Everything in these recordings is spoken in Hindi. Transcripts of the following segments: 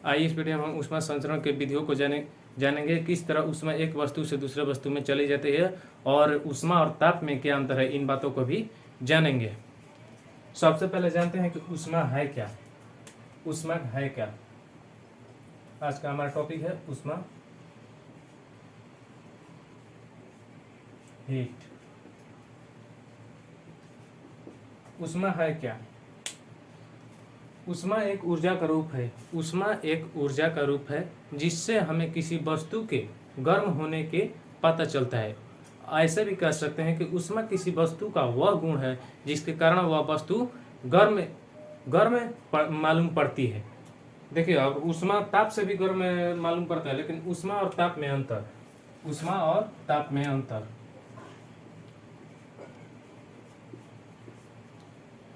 आइए इस वीडियो में हम ऊष्मा संचरण के विधियों को जानेंगे किस तरह ऊष्मा एक वस्तु से दूसरे वस्तु में चली जाती है और ऊष्मा और ताप में क्या अंतर है, इन बातों को भी जानेंगे। सबसे पहले जानते हैं कि ऊष्मा है क्या। ऊष्मा है क्या? आज का हमारा टॉपिक है ऊष्मा, हीट। ऊष्मा है क्या? ऊष्मा एक ऊर्जा का रूप है। ऊष्मा एक ऊर्जा का रूप है जिससे हमें किसी वस्तु के गर्म होने के पता चलता है। ऐसे भी कह सकते हैं कि ऊष्मा किसी वस्तु का वह गुण है जिसके कारण वह वस्तु गर्म गर्म मालूम पड़ती है। देखिए, अब ऊष्मा ताप से भी गर्म मालूम पड़ता है, लेकिन ऊष्मा और ताप में अंतर। ऊष्मा और ताप में अंतर।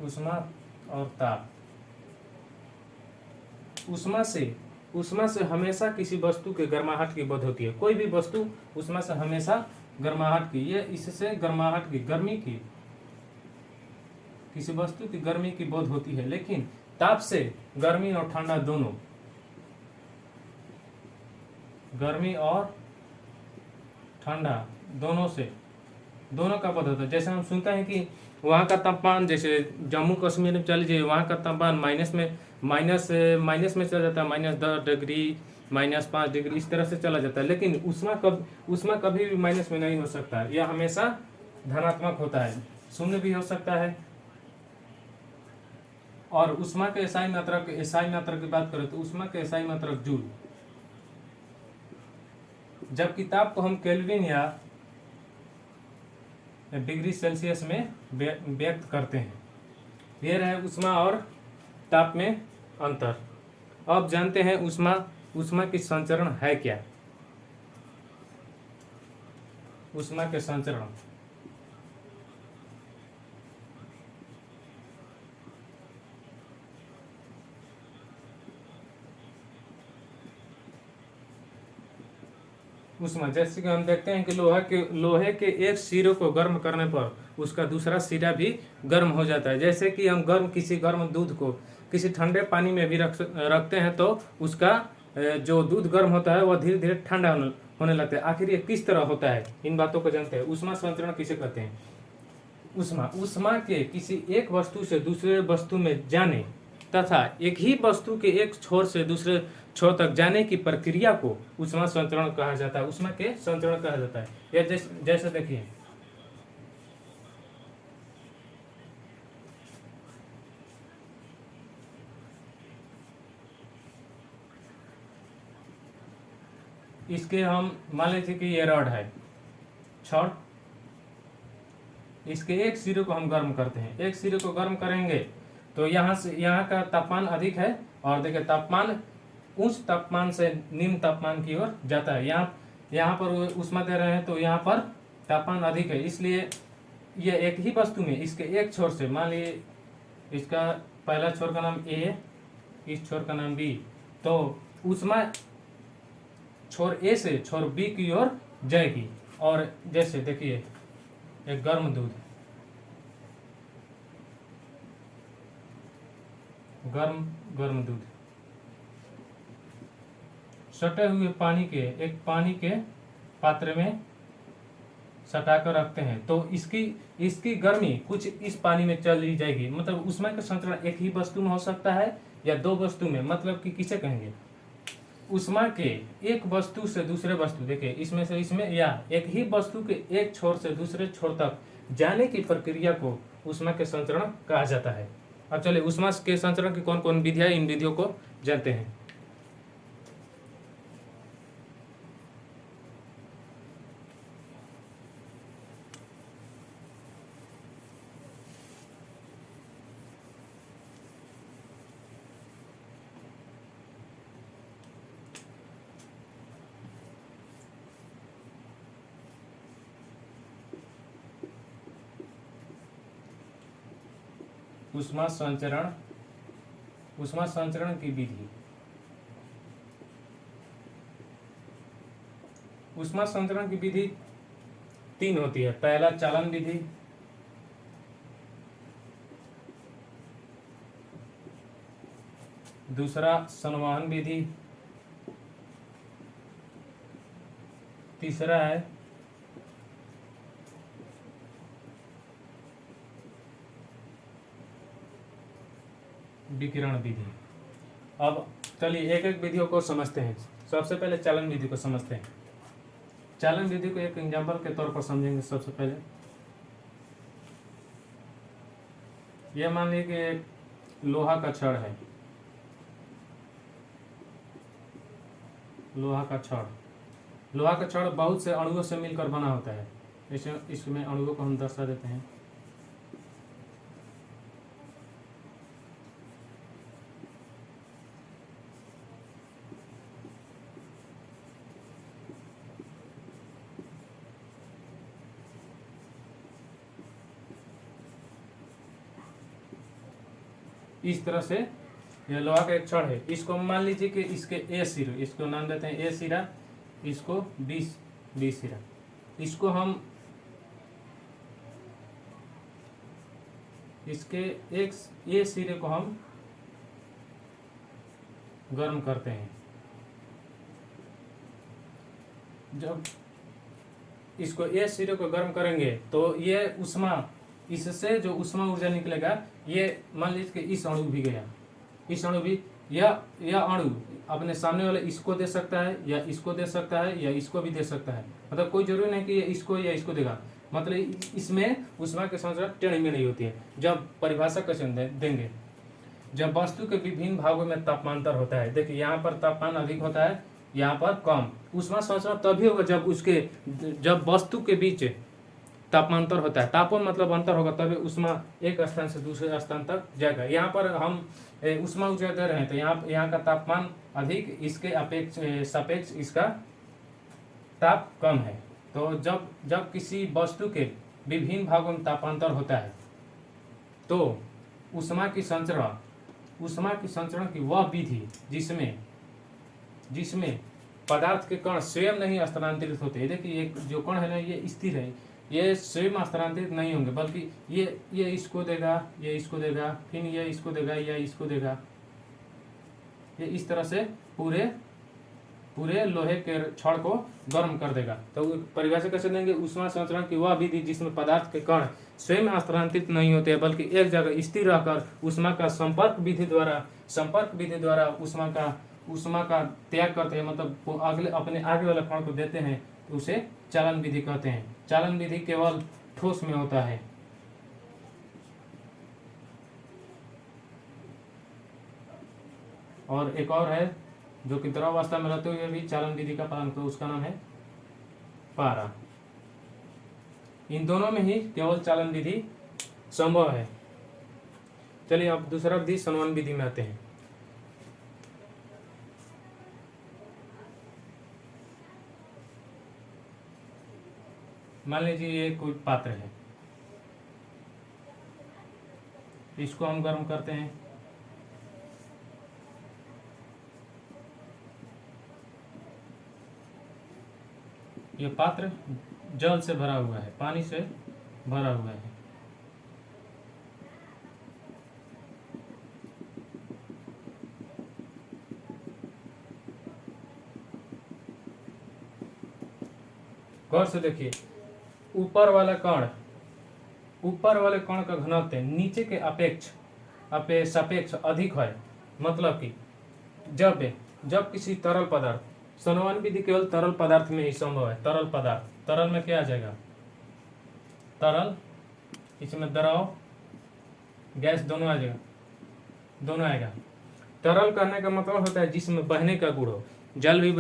ऊष्मा और ताप। ऊष्मा से हमेशा किसी वस्तु के गर्माहट की बोध होती है। कोई भी वस्तु ऊष्मा से हमेशा गर्माहट की, ये इससे गर्माहट की, गर्मी की, किसी वस्तु की गर्मी की बोध होती है। लेकिन ताप से गर्मी और ठंडा दोनों, गर्मी और ठंडा दोनों का बोध होता है। जैसे हम सुनते हैं कि वहाँ का तापमान, जैसे जम्मू कश्मीर में चल लीजिए, वहाँ का तापमान माइनस में चला जाता है, -10 डिग्री, -5 डिग्री, इस तरह से चला जाता है। लेकिन ऊष्मा कभी भी माइनस में नहीं हो सकता है, यह हमेशा धनात्मक होता है, शून्य भी हो सकता है। और ऊष्मा के एसआई मात्रक की बात करें तो ऊष्मा के एसआई मात्रक जूल, जबकि ताप को हम केल्विन या डिग्री सेल्सियस में व्यक्त करते हैं। यह रहे ऊष्मा और ताप में अंतर। अब जानते हैं ऊष्मा की संचरण है क्या। ऊष्मा के संचरण, ऊष्मा, जैसे कि हम देखते हैं कि लोहे के एक सिरे को गर्म करने पर उसका दूसरा सिरा भी गर्म हो जाता है। जैसे कि हम किसी गर्म दूध को किसी ठंडे पानी में भी रखते हैं तो उसका जो दूध गर्म होता है वह धीरे धीरे ठंडा होने लगता है। आखिर ये किस तरह होता है, इन बातों को जानते हैं। ऊष्मा संचरण किसे कहते हैं? ऊष्मा के किसी एक वस्तु से दूसरे वस्तु में जाने तथा एक ही वस्तु के एक छोर से दूसरे छोर तक जाने की प्रक्रिया को ऊष्मा संचरण कहा जाता है। ऊष्मा के संचरण कहा जाता है। यह जैसे देखिए, इसके हम मान लीजिए कि ये रॉड है, छड़, इसके एक सिरे को हम गर्म करते हैं। एक सिरे को गर्म करेंगे तो यहाँ का तापमान अधिक है, और देखिए तापमान उच्च तापमान से निम्न तापमान की ओर जाता है। यहाँ पर ऊष्मा दे रहे हैं तो यहाँ पर तापमान अधिक है, इसलिए ये एक ही वस्तु में इसके एक छोर से, मान लीजिए इसका पहला छोर का नाम ए, इस छोर का नाम बी, तो ऊष्मा छोर ए से छोर बी की ओर जाएगी। और जैसे देखिए एक गर्म दूध, गर्म दूध सटे हुए पानी के पात्र में सटाकर रखते हैं तो इसकी गर्मी कुछ इस पानी में चली जाएगी। मतलब ऊष्मा का संचरण एक ही वस्तु में हो सकता है या दो वस्तु में। मतलब कि किसे कहेंगे? ऊष्मा के एक वस्तु से दूसरे वस्तु, देखिए इसमें से इसमें, या एक ही वस्तु के एक छोर से दूसरे छोर तक जाने की प्रक्रिया को ऊष्मा के संचरण कहा जाता है। अब चलिए ऊष्मा के संचरण की कौन कौन विधियां, इन विधियों को जानते हैं। ऊष्मा संचरण की विधि। ऊष्मा संचरण की विधि 3 होती है। पहला चालन विधि, दूसरा संवहन विधि, तीसरा है विकिरण विधि। अब चलिए एक एक विधियों को समझते हैं। सबसे पहले चालन विधि को समझते हैं। चालन विधि को एक एग्जाम्पल के तौर पर समझेंगे। सबसे पहले यह मान लीजिए कि एक लोहा का छड़ है, लोहा का छड़। लोहा का छड़ बहुत से अणुओं से मिलकर बना होता है। इसमें अणुओं को हम दर्शा देते हैं। इस तरह से यह लोहा का एक छड़ है। इसको मान लीजिए कि इसके ए सिरे, इसको नाम देते हैं ए सिरा, इसको बी सिरा। इसको हम इसके एक ए सिरे को हम गर्म करते हैं। जब इसको ए सिरे को गर्म करेंगे तो ये उष्मा, इससे जो उष्मा ऊर्जा निकलेगा, ये मान लीजिए कि इस अणु भी गया, इस अणु भी, यह अणु अपने सामने वाले इसको दे सकता है या इसको दे सकता है या इसको भी दे सकता है। मतलब कोई जरूरी नहीं कि ये इसको या इसको देगा। मतलब इसमें उष्मा की संरचना टेढ़ी मेढ़ी होती है। जब परिभाषा कैसे देंगे, जब वस्तु के विभिन्न भागों में तापमांतर होता है। देखिए यहाँ पर तापमान अधिक होता है, यहाँ पर कम। उष्मा संरचना तभी होगा जब वस्तु के बीच तापमांतर होता है। तापमान मतलब अंतर होगा, तभी उष्मा एक स्थान से दूसरे स्थान तक जाएगा। यहाँ पर हम उष्मा ऊर्जा दे रहे हैं तो यहाँ का तापमान अधिक, इसके सापेक्ष इसका ताप कम है। तो जब किसी वस्तु के विभिन्न भागों में तापांतर होता है तो उष्मा की संचरण की वह विधि जिसमें पदार्थ के कण स्वयं नहीं स्थानांतरित होते। देखिए ये जो कण है ना, ये स्थिर है, ये स्वयं स्थानांतरित नहीं होंगे, बल्कि ये इसको देगा, ये इसको देगा, फिर ये इसको देगा, या इसको देगा। ये इस तरह से पूरे लोहे के छड़ को गर्म कर देगा। तो परिभाषा कैसे देंगे, उष्मा संचरण की वह विधि जिसमें पदार्थ के कण स्वयं स्थानांतरित नहीं होते हैं, बल्कि एक जगह स्थिर रहकर उष्मा का संपर्क विधि द्वारा उष्मा का त्याग करते हैं। मतलब अपने आगे वाले कण को देते हैं, तो उसे चालन विधि कहते हैं। चालन विधि केवल ठोस में होता है। और एक और है जो कि द्रव अवस्था में रहते हुए भी चालन विधि का पालन करते, उसका नाम है पारा। इन दोनों में ही केवल चालन विधि संभव है। चलिए अब दूसरा विधि संवहन विधि में आते हैं। मान लीजिए ये कोई पात्र है, इसको हम गर्म करते हैं। ये पात्र जल से भरा हुआ है, पानी से भरा हुआ है। गौर से देखिए, ऊपर वाले कण का घनत्व नीचे के सापेक्ष अधिक है। मतलब कि जब किसी तरल पदार्थ, संवहन विधि केवल तरल पदार्थ में ही संभव है। तरल में क्या आ जाएगा, तरल, इसमें द्रव, गैस दोनों आ जाएगा, दोनों आएगा। तरल करने का मतलब होता है जिसमें बहने का गुण हो। जल भी,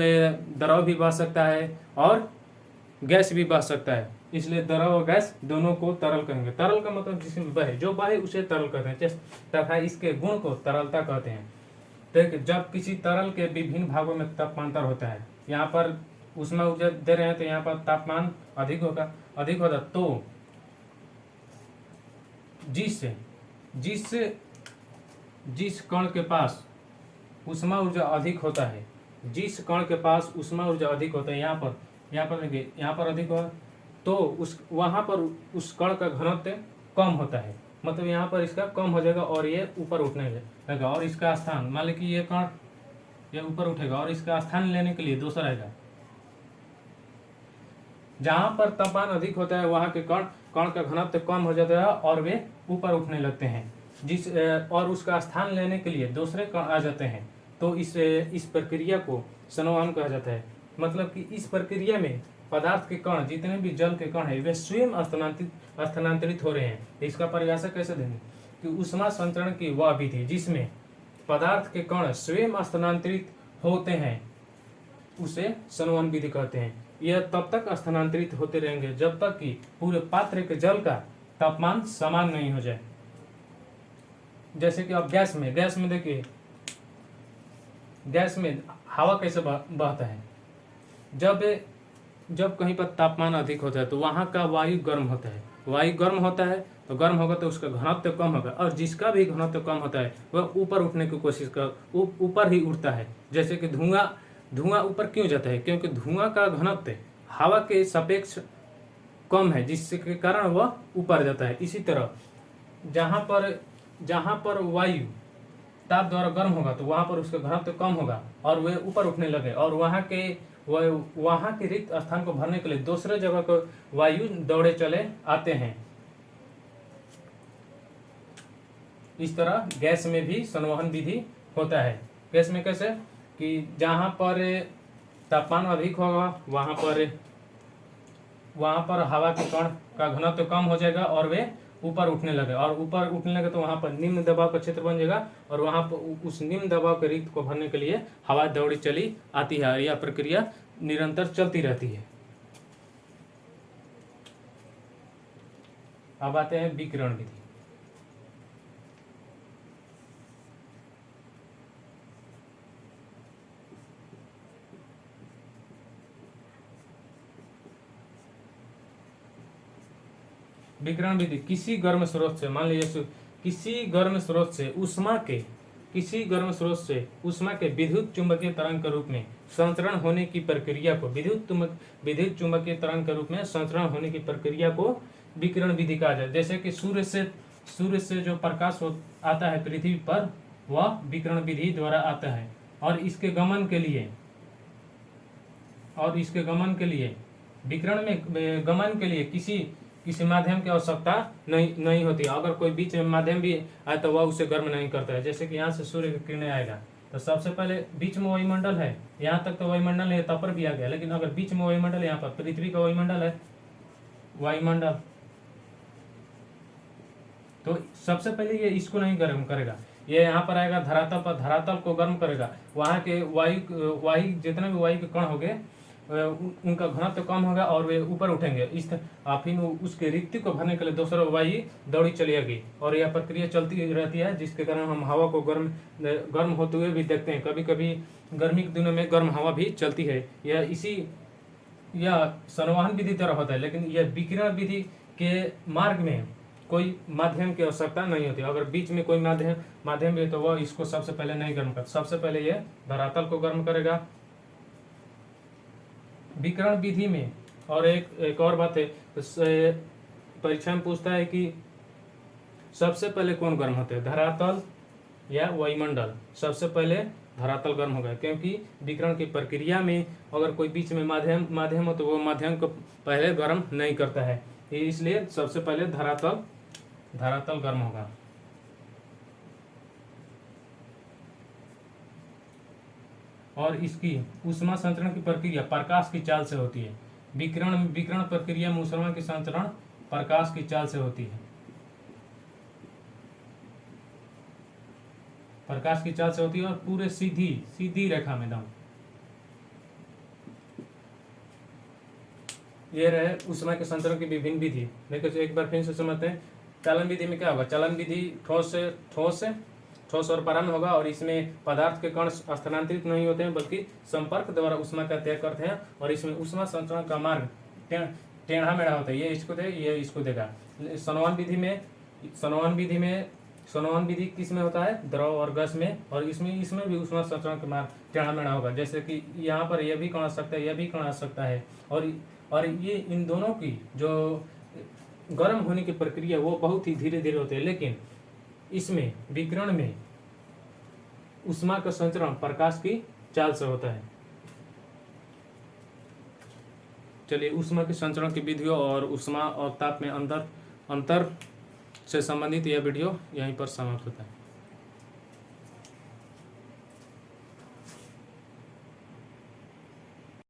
द्रव भी बह सकता है और गैस भी बह सकता है, इसलिए द्रव और गैस दोनों को तरल कहेंगे। तरल का मतलब जिसमें बहे, जो बहे उसे तरल कहते हैं, तथा इसके गुण को तरलता कहते हैं। देखिए, जब किसी तरल के विभिन्न भागों में तापमांतर होता है, यहाँ पर उष्मा ऊर्जा दे रहे हैं तो यहाँ पर तापमान अधिक होगा, तो जिस कण के पास उष्मा ऊर्जा अधिक होता है, यहाँ पर देखिए, यहाँ पर अधिक होगा तो वहाँ पर उस कण का घनत्व कम होता है। मतलब यहाँ पर इसका कम हो जाएगा और ये ऊपर उठने लगेगा, और इसका स्थान मान ली कि ये कण ये ऊपर उठेगा और इसका स्थान लेने के लिए दूसरा रहेगा। जहां पर तापमान अधिक होता है वहां के कण कण का घनत्व कम हो जाता है और वे ऊपर उठने लगते हैं, और उसका स्थान लेने के लिए दूसरे कण आ जाते हैं। तो इस प्रक्रिया को संवहन कहा जाता है। मतलब कि इस प्रक्रिया में पदार्थ के कण, जितने भी जल के कण है, वे स्वयं स्थानांतरित हो रहे हैं। इसका परिभाषा कैसे देंगे कि ऊष्मा संचरण की वह विधि जिसमें पदार्थ के कण स्वयं स्थानांतरित होते हैं उसे संवहन विधि कहते हैं। यह तब तक स्थानांतरित होते रहेंगे जब तक कि पूरे पात्र के जल का तापमान समान नहीं हो जाए। जैसे कि अब गैस में देखिए, गैस में हवा कैसे बहता है। जब कहीं पर तापमान अधिक होता है तो वहां का वायु गर्म होता है। वायु गर्म होता है तो गर्म होगा तो उसका घनत्व कम होगा, और जिसका भी घनत्व कम होता है वह ऊपर उठने की कोशिश कर ऊपर ही उठता है। जैसे कि धुआं ऊपर क्यों जाता है, क्योंकि धुआं का घनत्व हवा के सापेक्ष कम है, जिसके कारण वह ऊपर जाता है। इसी तरह जहां पर वायु ताप द्वारा गर्म होगा तो वहां पर उसका घनत्व कम होगा और वे ऊपर उठने लगे, और वहां के रिक्त स्थान को भरने के लिए दूसरे जगह को वायु दौड़े चले आते हैं। इस तरह गैस में भी संवहन विधि होता है। गैस में कैसे कि जहां पर तापमान अधिक होगा वहां पर हवा के कण का घनत्व कम हो जाएगा और वे ऊपर उठने लगे, और ऊपर उठने लगे तो वहां पर निम्न दबाव का क्षेत्र बन जाएगा, और वहां पर उस निम्न दबाव के रिक्त को भरने के लिए हवा दौड़ी चली आती है, और यह प्रक्रिया निरंतर चलती रहती है। अब आते हैं विकिरण विधि। विकिरण विधि किसी गर्म स्रोत से, मान लीजिए किसी गर्म स्रोत से ऊष्मा के विद्युत चुंबकीय तरंग के रूप में संचरण होने की प्रक्रिया को विद्युत चुंबकीय तरंग के रूप में संचरण होने की प्रक्रिया को विकिरण विधि कहा जाए। जैसे कि सूर्य से जो प्रकाश आता है पृथ्वी पर, वह विकिरण विधि द्वारा आता है, और इसके गमन के लिए विकिरण में गमन के लिए किसी माध्यम की आवश्यकता नहीं होती। अगर कोई बीच में माध्यम भी आए तो वह उसे गर्म नहीं करता है। जैसे कि यहाँ से सूर्य की किरणें आएगा तो सबसे पहले बीच में वायुमंडल है, यहाँ तक तो वायुमंडल है, तब पर भी आ गया, लेकिन अगर बीच में वायुमंडल, यहाँ पर पृथ्वी का वायुमंडल है, वायुमंडल, तो सबसे पहले ये इसको नहीं गर्म करेगा, ये यहाँ पर आएगा धरातल पर, धरातल को गर्म करेगा। वहाँ के वायु जितने भी वायु के कण हो गए उनका घनत्व कम होगा और वे ऊपर उठेंगे। फिर उसके रिक्ति को भरने के लिए दूसरा वायु दौड़ी चली आएगी, और यह प्रक्रिया चलती रहती है, जिसके कारण हम हवा को गर्म होते हुए भी देखते हैं। कभी कभी गर्मी के दिनों में गर्म हवा भी चलती है। यह संवहन विधि तरह होता है, लेकिन यह विकिरण विधि के मार्ग में कोई माध्यम की आवश्यकता नहीं होती। अगर बीच में कोई माध्यम भी है तो वह इसको सबसे पहले नहीं गर्म करता, सबसे पहले यह धरातल को गर्म करेगा विकिरण विधि में। और एक और बात है, परीक्षा में पूछता है कि सबसे पहले कौन गर्म होते हैं, धरातल या वायुमंडल। सबसे पहले धरातल गर्म होगा, क्योंकि विकिरण की प्रक्रिया में अगर कोई बीच में माध्यम हो तो वो माध्यम को पहले गर्म नहीं करता है, इसलिए सबसे पहले धरातल गर्म होगा। और इसकी ऊष्मा संचरण की प्रक्रिया प्रकाश की चाल से होती है। विकिरण प्रक्रिया में ऊष्मा की संचरण प्रकाश की चाल से होती है। प्रकाश की चाल से होती है और पूरे सीधी रेखा में दम। ये रहे ऊष्मा के संचरण की विभिन्न विधि। देखो एक बार फिर से समझते हैं। चालन विधि में क्या होगा, चालन विधि ठोस और परम होगा, और इसमें पदार्थ के कण स्थानांतरित नहीं होते हैं बल्कि संपर्क द्वारा ऊष्मा का त्याग करते हैं, और इसमें ऊष्मा संचरण का मार्ग टेढ़ा मेढ़ा होता है, ये इसको दे ये इसको देगा। संवहन विधि किस में होता है, द्रव और गैस में, और इसमें भी ऊष्मा संचरण का मार्ग टेढ़ा मेढ़ा होगा। जैसे कि यहाँ पर यह भी कण आ सकता है, यह भी कण आ सकता है, और ये इन दोनों की जो गर्म होने की प्रक्रिया वो बहुत ही धीरे धीरे होती है, लेकिन इसमें विकिरण में ऊष्मा का संचरण प्रकाश की चाल से होता है। चलिए, ऊष्मा के संचरण की विधियों और ऊष्मा और ताप में अंतर से संबंधित यह वीडियो यहीं पर समाप्त होता है।